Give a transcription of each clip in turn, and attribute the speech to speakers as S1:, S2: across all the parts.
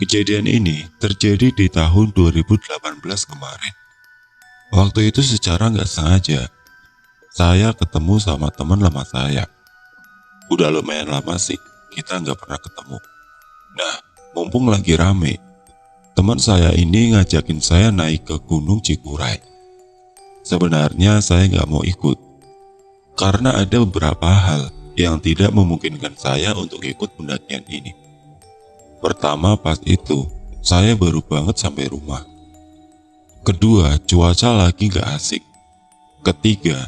S1: Kejadian ini terjadi di tahun 2018 kemarin. Waktu itu secara nggak sengaja, saya ketemu sama teman lama saya. Udah lumayan lama sih, kita nggak pernah ketemu. Nah, mumpung lagi rame, teman saya ini ngajakin saya naik ke Gunung Cikuray. Sebenarnya saya nggak mau ikut, karena ada beberapa hal yang tidak memungkinkan saya untuk ikut pendakian ini. Pertama, pas itu, saya baru banget sampai rumah. Kedua, cuaca lagi gak asik. Ketiga,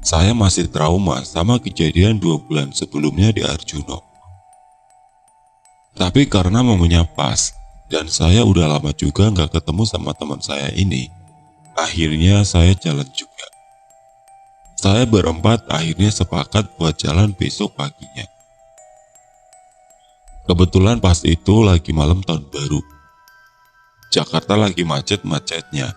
S1: saya masih trauma sama kejadian 2 bulan sebelumnya di Arjuno. Tapi karena momennya pas, dan saya udah lama juga gak ketemu sama teman saya ini, akhirnya saya jalan juga. Saya berempat akhirnya sepakat buat jalan besok paginya. Kebetulan pas itu lagi malam tahun baru. Jakarta lagi macet-macetnya,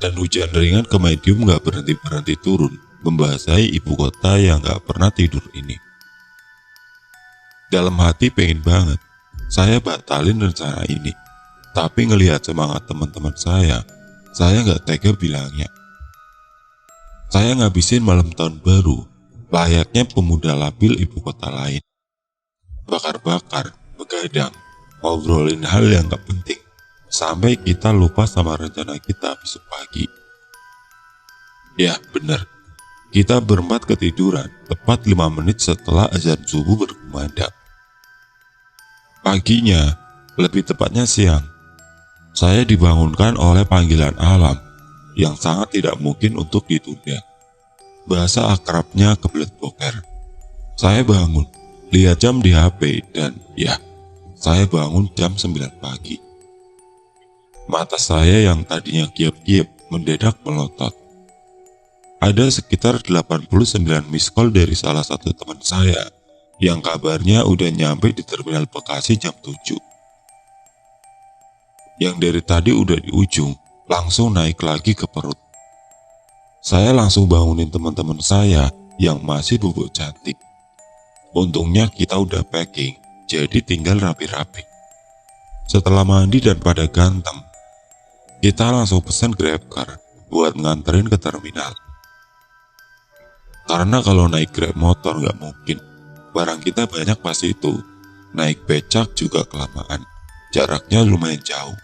S1: dan hujan ringan ke medium gak berhenti-berhenti turun, membasahi ibu kota yang gak pernah tidur ini. Dalam hati pengen banget, saya batalin rencana ini. Tapi ngelihat semangat teman-teman saya gak tega bilangnya. Saya ngabisin malam tahun baru, layaknya pemuda labil ibu kota lain. Bakar-bakar, begadang, ngobrolin hal yang gak penting, sampai kita lupa sama rencana kita besok pagi. Ya bener, kita berempat ketiduran tepat 5 menit setelah azan subuh berkumandang. Paginya, lebih tepatnya siang, saya dibangunkan oleh panggilan alam yang sangat tidak mungkin untuk ditunda. Bahasa akrabnya kebelet boker. Saya bangun, lihat jam di HP dan ya, saya bangun jam 9 pagi. Mata saya yang tadinya kiap-kiap mendadak melotot. Ada sekitar 89 miss call dari salah satu teman saya yang kabarnya udah nyampe di terminal Bekasi jam 7. Yang dari tadi udah di ujung, langsung naik lagi ke perut. Saya langsung bangunin teman-teman saya yang masih bubuk cantik. Untungnya kita udah packing, jadi tinggal rapi-rapi. Setelah mandi dan pada ganteng, kita langsung pesan GrabCar buat nganterin ke terminal. Karena kalau naik Grab motor nggak mungkin, barang kita banyak pas itu. Naik becak juga kelamaan, jaraknya lumayan jauh.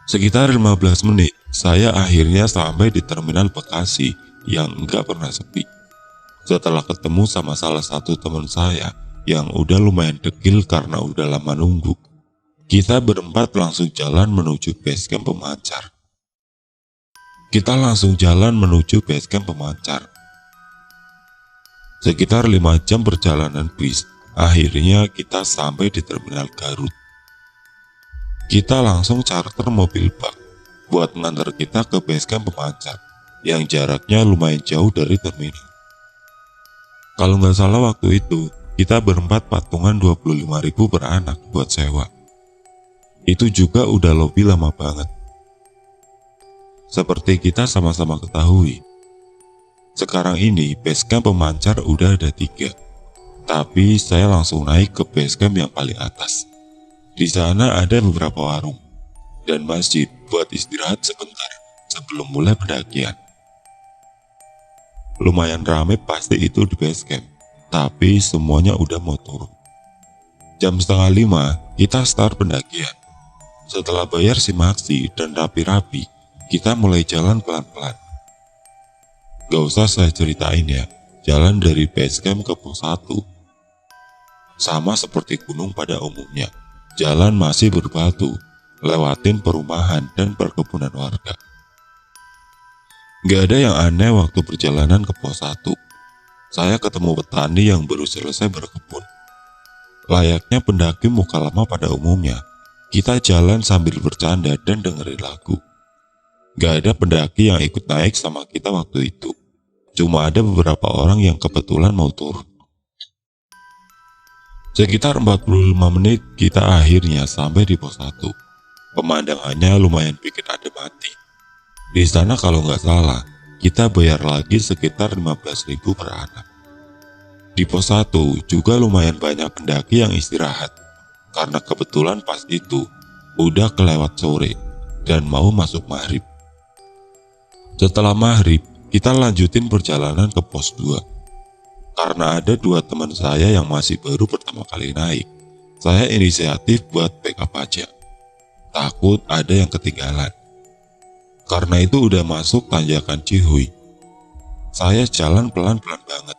S1: Sekitar 15 menit, saya akhirnya sampai di terminal Bekasi yang nggak pernah sepi. Setelah ketemu sama salah satu teman saya yang udah lumayan dekil karena udah lama nunggu, kita berempat langsung jalan menuju basecamp pemancar. Sekitar 5 jam perjalanan bis, akhirnya kita sampai di terminal Garut. Kita langsung charter mobil bak buat nganter kita ke basecamp pemancar yang jaraknya lumayan jauh dari terminal. Kalau nggak salah waktu itu, kita berempat patungan 25.000 per anak buat sewa. Itu juga udah lebih lama banget. Seperti kita sama-sama ketahui, sekarang ini basecamp pemancar udah ada 3. Tapi saya langsung naik ke basecamp yang paling atas. Di sana ada beberapa warung dan masjid buat istirahat sebentar sebelum mulai pendakian. Lumayan ramai pasti itu di basecamp, tapi semuanya udah mau turun. Jam 4:30 kita start pendakian. Setelah bayar simaksi dan rapi-rapi, kita mulai jalan pelan-pelan. Gak usah saya ceritain ya, jalan dari basecamp ke pos 1. Sama seperti gunung pada umumnya, jalan masih berbatu, lewatin perumahan dan perkebunan warga. Gak ada yang aneh waktu perjalanan ke pos 1. Saya ketemu petani yang baru selesai berkebun. Layaknya pendaki muka lama pada umumnya, kita jalan sambil bercanda dan dengerin lagu. Gak ada pendaki yang ikut naik sama kita waktu itu. Cuma ada beberapa orang yang kebetulan mau turun. Sekitar 45 menit kita akhirnya sampai di pos 1. Pemandangannya lumayan bikin adem hati. Di sana kalau nggak salah, kita bayar lagi sekitar 15.000 per anak. Di pos 1 juga lumayan banyak pendaki yang istirahat. karena kebetulan pas itu udah kelewat sore dan mau masuk maghrib. Setelah maghrib, kita lanjutin perjalanan ke pos 2. Karena ada 2 teman saya yang masih baru pertama kali naik, saya inisiatif buat backup aja. Takut ada yang ketinggalan. Karena itu udah masuk tanjakan Cihuy. Saya jalan pelan-pelan banget.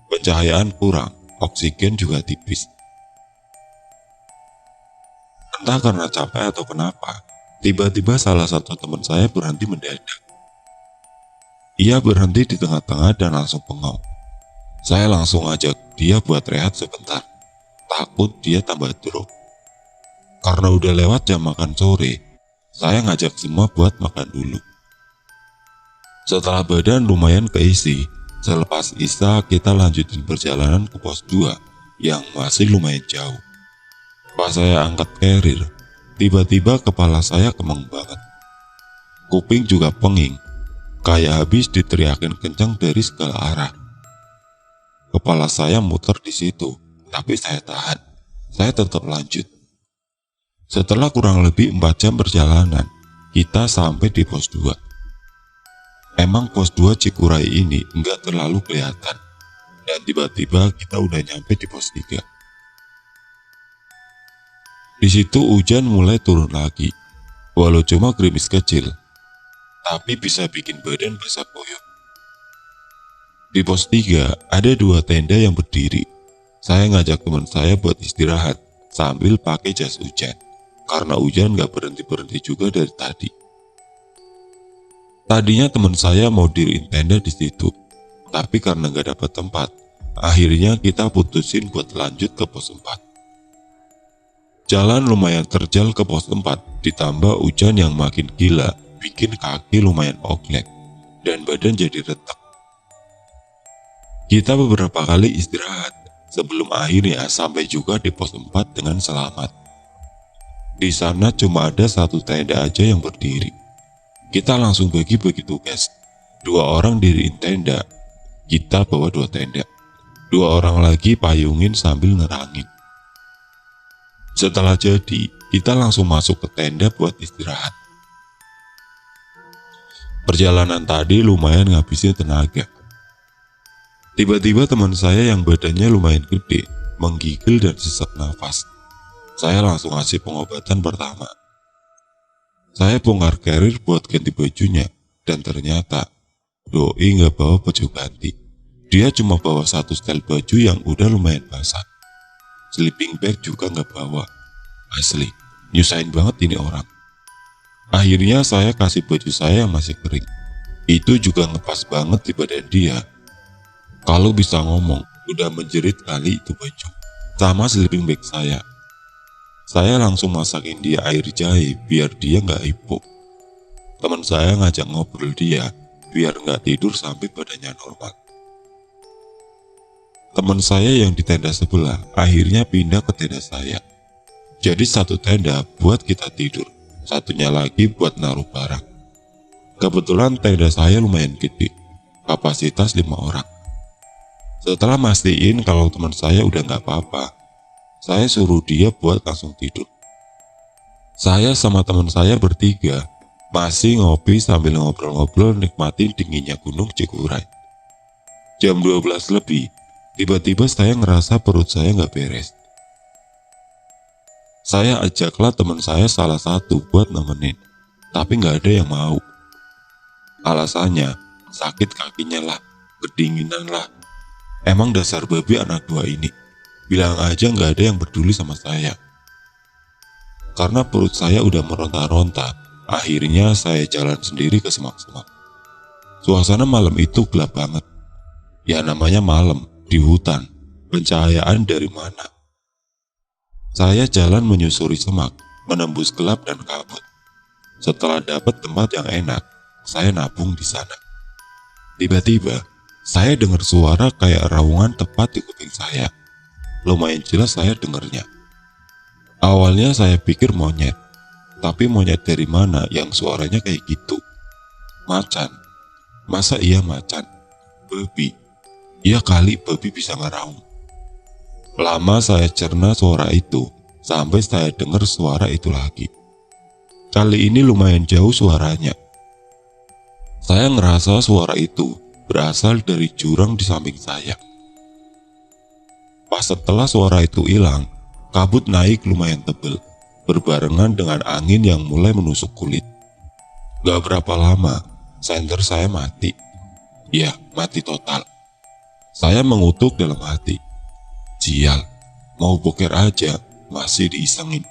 S1: Pencahayaan kurang, oksigen juga tipis. Entah karena capek atau kenapa, tiba-tiba salah satu teman saya berhenti mendadak. Ia berhenti di tengah-tengah dan langsung bengong. Saya langsung ajak dia buat rehat sebentar. Takut dia tambah drop. Karena udah lewat jam makan sore, saya ngajak semua buat makan dulu. Setelah badan lumayan keisi, selepas isya kita lanjutin perjalanan ke pos 2 yang masih lumayan jauh. Pas saya angkat carrier, tiba-tiba kepala saya kemeng banget. Kuping juga penging, kayak habis diteriakin kencang dari segala arah. Kepala saya muter di situ, tapi saya tahan. Saya tetap lanjut. Setelah kurang lebih 4 jam perjalanan, kita sampai di pos 2. Emang pos 2 Cikuray ini enggak terlalu kelihatan, dan tiba-tiba kita udah nyampe di pos 3. Di situ hujan mulai turun lagi, walau cuma gerimis kecil, tapi bisa bikin badan basah kuyup. Di pos 3 ada 2 tenda yang berdiri. Saya ngajak teman saya buat istirahat sambil pakai jas hujan, karena hujan gak berhenti-berhenti juga dari tadi. Tadinya teman saya mau diriin tenda di situ, tapi karena gak dapat tempat, akhirnya kita putusin buat lanjut ke pos 4. Jalan lumayan terjal ke pos 4, ditambah hujan yang makin gila, bikin kaki lumayan oglek, dan badan jadi retak. Kita beberapa kali istirahat, sebelum akhirnya sampai juga di pos 4 dengan selamat. Di sana cuma ada 1 tenda aja yang berdiri. Kita langsung bagi-bagi tugas. 2 orang diriin tenda, kita bawa 2 tenda. 2 orang lagi payungin sambil nerangin. Setelah jadi, kita langsung masuk ke tenda buat istirahat. Perjalanan tadi lumayan ngabisin tenaga. Tiba-tiba teman saya yang badannya lumayan gede, menggigil dan sesak nafas. Saya langsung ngasih pengobatan pertama. Saya bongkar carrier buat ganti bajunya, dan ternyata doi nggak bawa baju ganti. Dia cuma bawa 1 setel baju yang udah lumayan basah. Sleeping bag juga nggak bawa. Asli, nyusahin banget ini orang. Akhirnya saya kasih baju saya yang masih kering. Itu juga ngepas banget di badan dia. Kalau bisa ngomong, udah menjerit kali itu baju. Sama sleeping bag saya. Saya langsung masakin dia air jahe biar dia nggak hipo. Teman saya ngajak ngobrol dia biar nggak tidur sampai badannya normal. Teman saya yang di tenda sebelah akhirnya pindah ke tenda saya. Jadi 1 tenda buat kita tidur, 1-nya lagi buat naruh barang. Kebetulan tenda saya lumayan gede, kapasitas 5 orang. Setelah mastiin kalau teman saya udah nggak apa-apa, saya suruh dia buat langsung tidur. Saya sama teman saya bertiga masih ngopi sambil ngobrol-ngobrol nikmatin dinginnya Gunung Cikuray. Jam 12 lebih, tiba-tiba saya ngerasa perut saya nggak beres. Saya ajaklah teman saya salah satu buat nemenin, tapi nggak ada yang mau. Alasannya, sakit kakinya lah, kedinginan lah. Emang dasar babi anak 2 ini. Bilang aja nggak ada yang peduli sama saya. Karena perut saya udah meronta-ronta, akhirnya saya jalan sendiri ke semak-semak. Suasana malam itu gelap banget. Ya namanya malam, di hutan, pencahayaan dari mana? Saya jalan menyusuri semak, menembus gelap dan kabut. Setelah dapat tempat yang enak, saya nabung di sana. Tiba-tiba, saya dengar suara kayak raungan tepat di kuping saya. Lumayan jelas saya dengarnya. Awalnya saya pikir monyet, tapi monyet dari mana yang suaranya kayak gitu? Macan. Masa iya macan? Babi. Iya kali babi bisa ngeraung. Lama saya cerna suara itu, sampai saya dengar suara itu lagi. Kali ini lumayan jauh suaranya. Saya ngerasa suara itu berasal dari jurang di samping saya. Pas setelah suara itu hilang, kabut naik lumayan tebel, berbarengan dengan angin yang mulai menusuk kulit. Gak berapa lama, senter saya mati. Ya, mati total. Saya mengutuk dalam hati. Sial, mau boker aja, masih diisengin.